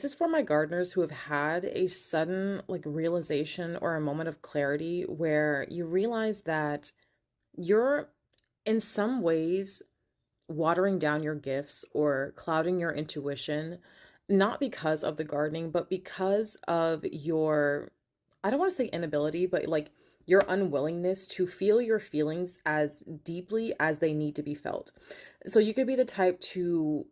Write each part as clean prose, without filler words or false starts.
This is for my gardeners who have had a sudden realization or a moment of clarity where you realize that you're in some ways watering down your gifts or clouding your intuition, not because of the gardening, but because of your, I don't want to say inability, but your unwillingness to feel your feelings as deeply as they need to be felt. So you could be the type to,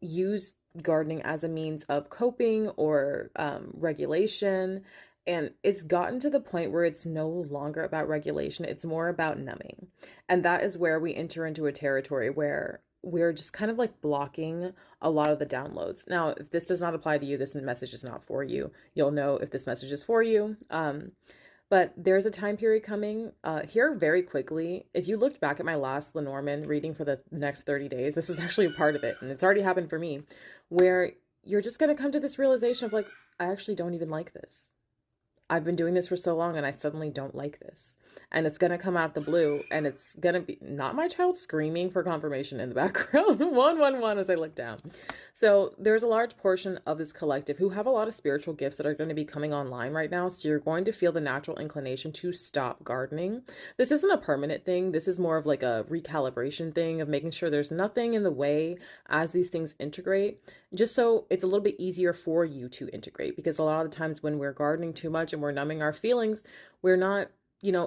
use gardening as a means of coping or regulation. And it's gotten to the point where it's no longer about regulation, it's more about numbing. And that is where we enter into a territory where we're just kind of like blocking a lot of the downloads. Now, if this does not apply to you, this message is not for you. You'll know if this message is for you. But there's a time period coming here very quickly. If you looked back at my last Lenormand reading for the next 30 days, this was actually a part of it, and it's already happened for me, where you're just going to come to this realization of I actually don't even like this. I've been doing this for so long and I suddenly don't like this. And it's going to come out of the blue, and it's going to be not my child screaming for confirmation in the background. 111 as I look down. So there's a large portion of this collective who have a lot of spiritual gifts that are going to be coming online right now. So you're going to feel the natural inclination to stop gardening. This isn't a permanent thing. This is more of like a recalibration thing of making sure there's nothing in the way as these things integrate, just so it's a little bit easier for you to integrate. Because a lot of the times when we're gardening too much and we're numbing our feelings, we're not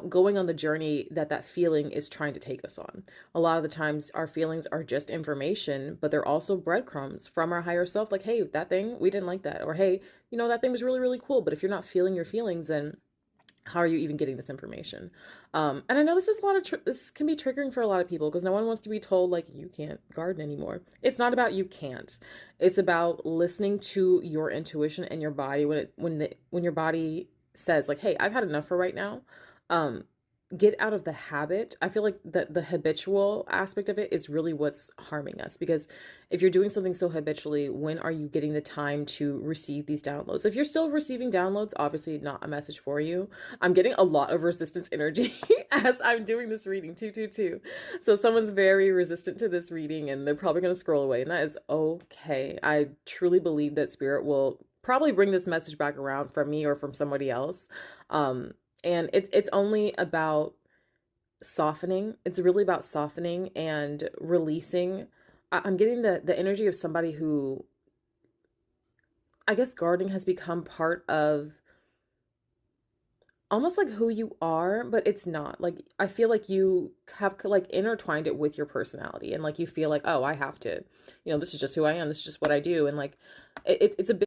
going on the journey that feeling is trying to take us on. A lot of the times our feelings are just information, but they're also breadcrumbs from our higher self. Like, hey, that thing, we didn't like that. Or, hey, that thing was really, really cool. But if you're not feeling your feelings, then how are you even getting this information? And I know this is this can be triggering for a lot of people because no one wants to be told you can't garden anymore. It's not about you can't. It's about listening to your intuition and your body when your body says hey, I've had enough for right now. Get out of the habit. I feel like the habitual aspect of it is really what's harming us, because if you're doing something so habitually, when are you getting the time to receive these downloads? If you're still receiving downloads, obviously not a message for you. I'm getting a lot of resistance energy as I'm doing this reading, 222. So someone's very resistant to this reading and they're probably going to scroll away, and that is okay. I truly believe that spirit will probably bring this message back around from me or from somebody else. And it's only about softening. It's really about softening and releasing. I'm getting the energy of somebody who, I guess, gardening has become part of almost like who you are, but it's not. I feel like you have intertwined it with your personality, and you feel oh, I have to, this is just who I am. This is just what I do. And it's a bit